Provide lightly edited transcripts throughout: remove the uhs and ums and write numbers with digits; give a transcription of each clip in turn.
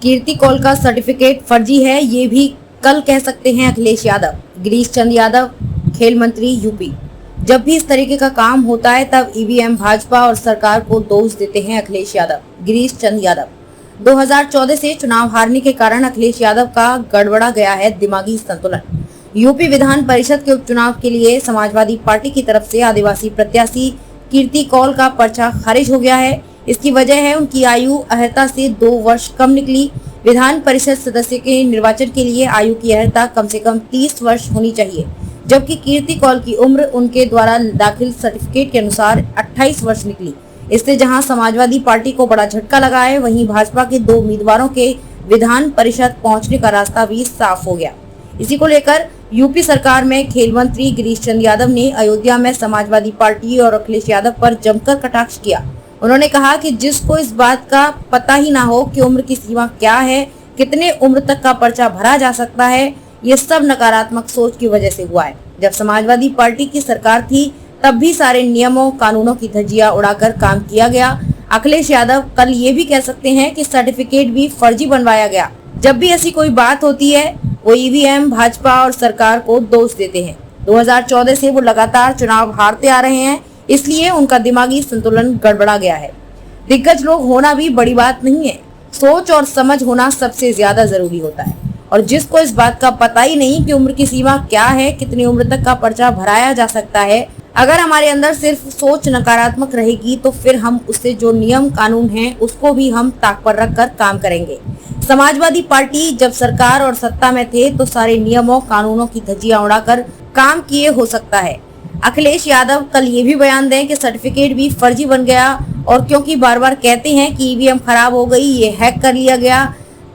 कीर्ति कौल का सर्टिफिकेट फर्जी है, ये भी कल कह सकते हैं अखिलेश यादव। गिरीश चंद यादव, खेल मंत्री यूपी। जब भी इस तरीके का काम होता है तब ईवीएम भाजपा और सरकार को दोष देते हैं अखिलेश यादव। गिरीश चंद यादव 2014 से चुनाव हारने के कारण अखिलेश यादव का गड़बड़ा गया है दिमागी संतुलन। यूपी विधान परिषद के उपचुनाव के लिए समाजवादी पार्टी की तरफ से आदिवासी प्रत्याशी कीर्ति कौल का पर्चा खारिज हो गया है। इसकी वजह है उनकी आयु अर्हता से 2 वर्ष कम निकली। विधान परिषद सदस्य के निर्वाचन के लिए आयु की अर्हता कम से कम 30 वर्ष होनी चाहिए, जबकि कीर्ति कौल की उम्र उनके द्वारा दाखिल सर्टिफिकेट के अनुसार 28 वर्ष निकली। इससे जहां समाजवादी पार्टी को बड़ा झटका लगा है, वहीं भाजपा के 2 उम्मीदवारों के विधान परिषद पहुंचने का रास्ता भी साफ हो गया। इसी को लेकर यूपी सरकार में खेल मंत्री गिरीश चंद यादव ने अयोध्या में समाजवादी पार्टी और अखिलेश यादव पर जमकर कटाक्ष किया। उन्होंने कहा कि जिसको इस बात का पता ही ना हो कि उम्र की सीमा क्या है, कितने उम्र तक का पर्चा भरा जा सकता है, ये सब नकारात्मक सोच की वजह से हुआ है। जब समाजवादी पार्टी की सरकार थी तब भी सारे नियमों कानूनों की धज्जियां उड़ाकर काम किया गया। अखिलेश यादव कल ये भी कह सकते हैं कि सर्टिफिकेट भी फर्जी बनवाया गया। जब भी ऐसी कोई बात होती है वो ईवीएम भाजपा और सरकार को दोष देते हैं। 2014 से वो लगातार चुनाव हारते आ रहे हैं, इसलिए उनका दिमागी संतुलन गड़बड़ा गया है। दिग्गज लोग होना भी बड़ी बात नहीं है, सोच और समझ होना सबसे ज्यादा जरूरी होता है। और जिसको इस बात का पता ही नहीं कि उम्र की सीमा क्या है, कितनी उम्र तक का पर्चा भराया जा सकता है, अगर हमारे अंदर सिर्फ सोच नकारात्मक रहेगी तो फिर हम उससे जो नियम कानून हैं उसको भी हम ताक पर रख कर काम करेंगे। समाजवादी पार्टी जब सरकार और सत्ता में थे तो सारे नियमों कानूनों की धज्जियां उड़ाकर काम किए हो सकता है। अखिलेश यादव कल ये भी बयान दें कि सर्टिफिकेट भी फर्जी बन गया, और क्योंकि बार बार कहते हैं कि ईवीएम खराब हो गई, ये हैक कर लिया गया,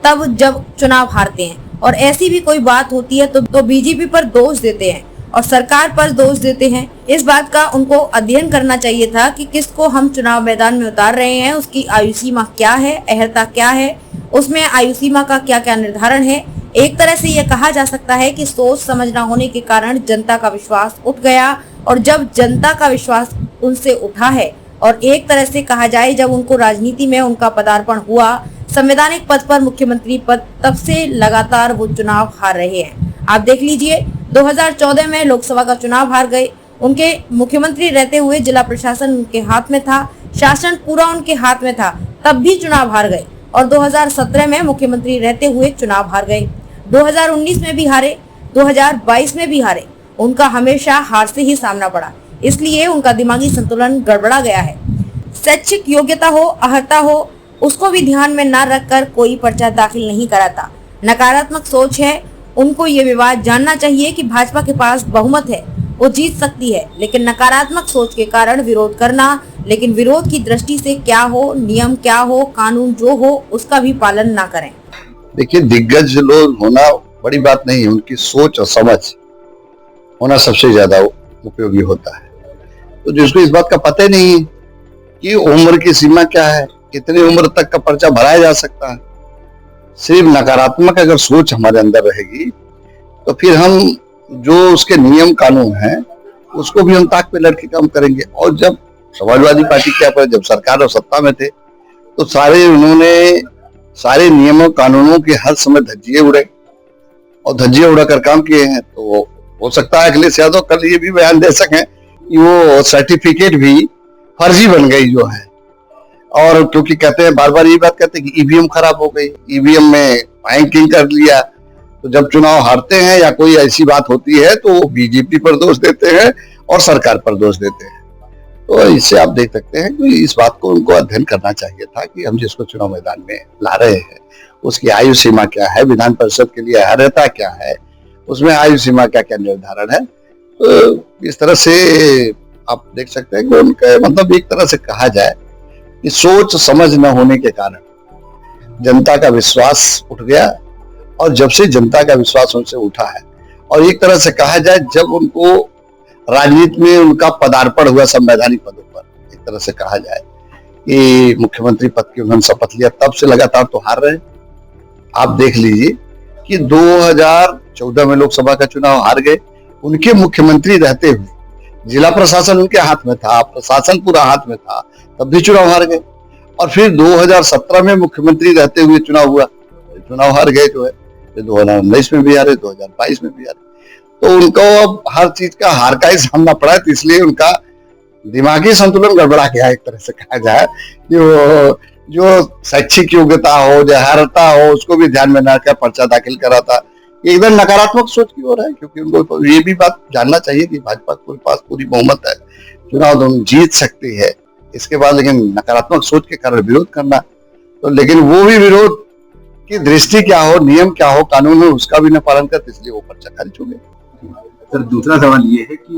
तब जब चुनाव हारते हैं और ऐसी भी कोई बात होती है तो बीजेपी पर दोष देते हैं और सरकार पर दोष देते हैं। इस बात का उनको अध्ययन करना चाहिए था कि किसको हम चुनाव मैदान में उतार रहे हैं, उसकी आयु सीमा क्या है, अर्हता क्या है, उसमें आयु सीमा का क्या क्या निर्धारण है। एक तरह से यह कहा जा सकता है कि सोच समझ न होने के कारण जनता का विश्वास उठ गया, और जब जनता का विश्वास उनसे उठा है और एक तरह से कहा जाए जब उनको राजनीति में उनका पदार्पण हुआ, संवैधानिक पद पर मुख्यमंत्री पद, तब से लगातार वो चुनाव हार रहे हैं। आप देख लीजिए 2014 में लोकसभा का चुनाव हार गए, उनके मुख्यमंत्री रहते हुए जिला प्रशासन उनके हाथ में था, शासन पूरा उनके हाथ में था, तब भी चुनाव हार गए। और 2017 में मुख्यमंत्री रहते हुए चुनाव हार गए, 2019 में भी हारे, 2022 में भी हारे। उनका हमेशा हार से ही सामना पड़ा, इसलिए उनका दिमागी संतुलन गड़बड़ा गया है। शैक्षिक योग्यता हो, अर्हता हो, उसको भी ध्यान में न रखकर कोई पर्चा दाखिल नहीं कराता। नकारात्मक सोच है, उनको ये विवाद जानना चाहिए कि भाजपा के पास बहुमत है, वो जीत सकती है, लेकिन नकारात्मक सोच के कारण विरोध करना, लेकिन विरोध की दृष्टि से क्या हो, नियम क्या हो, कानून जो हो उसका भी पालन ना करें। देखिए, दिग्गज लोग होना बड़ी बात नहीं है, उनकी सोच और समझ होना सबसे ज्यादा उपयोगी होता है। तो जिसको इस बात का पता ही नहीं है कि उम्र की सीमा क्या है, कितनी उम्र तक का पर्चा भराया जा सकता है, सिर्फ नकारात्मक अगर सोच हमारे अंदर रहेगी तो फिर हम जो उसके नियम कानून हैं उसको भी हम ताक पे लड़के काम करेंगे। और जब समाजवादी पार्टी क्या पर जब सरकार और सत्ता में थे तो उन्होंने सारे नियमों कानूनों के हर समय धज्जिए उड़े और धज्जिए उड़ाकर काम किए हैं। तो हो सकता है अखिलेश यादव कल ये भी बयान दे सकें कि वो सर्टिफिकेट भी फर्जी बन गई जो है, और क्योंकि कहते हैं बार बार ये बात कहते हैं कि ईवीएम खराब हो गई, ईवीएम में हैकिंग कर लिया। तो जब चुनाव हारते हैं या कोई ऐसी बात होती है तो वो बीजेपी पर दोष देते हैं और सरकार पर दोष देते हैं। तो इससे आप देख सकते हैं कि इस बात को उनको अध्ययन करना चाहिए था कि हम जिसको चुनाव मैदान में ला रहे हैं उसकी आयु सीमा क्या है, विधान परिषद के लिए अर्हता क्या है, उसमें आयु सीमा क्या क्या निर्धारण है। तो इस तरह से आप देख सकते हैं कि उनका मतलब एक तरह से कहा जाए कि सोच समझ न होने के कारण जनता का विश्वास उठ गया, और जब से जनता का विश्वास उनसे उठा है, और एक तरह से कहा जाए जब उनको राजनीति में उनका पदार्पण हुआ संवैधानिक पदों पर, एक तरह से कहा जाए कि मुख्यमंत्री पद की उन्होंने शपथ लिया, तब से लगातार तो हार रहे। आप देख लीजिए कि 2014 में लोकसभा का चुनाव हार गए, उनके मुख्यमंत्री रहते हुए जिला प्रशासन उनके हाथ में था, प्रशासन पूरा हाथ में था, तब भी चुनाव हार गए। और फिर 2017 में मुख्यमंत्री रहते हुए चुनाव हुआ, चुनाव हार गए जो है, 2019 में भी हारे, 2022 में भी हारे। तो उनको अब हर चीज का हार का ही सामना पड़ा है, तो इसलिए उनका दिमागी संतुलन गड़बड़ा गया, एक तरह से कहा जाए कि वो जो शैक्षिक योग्यता हो, जो अर्हता हो, उसको भी ध्यान में न रखकर पर्चा दाखिल करा था। ये एकदम नकारात्मक सोच की ओर है, क्योंकि उनको ये भी बात जानना चाहिए कि भाजपा के पास पूरी बहुमत है, चुनाव दोनों जीत सकती है। इसके बाद लेकिन नकारात्मक सोच के कारण विरोध करना, तो लेकिन वो भी विरोध की दृष्टि क्या हो, नियम क्या हो, कानून हो, उसका भी न पालन करते, इसलिए वो पर्चा खारिज हो गया। सर दूसरा सवाल ये है कि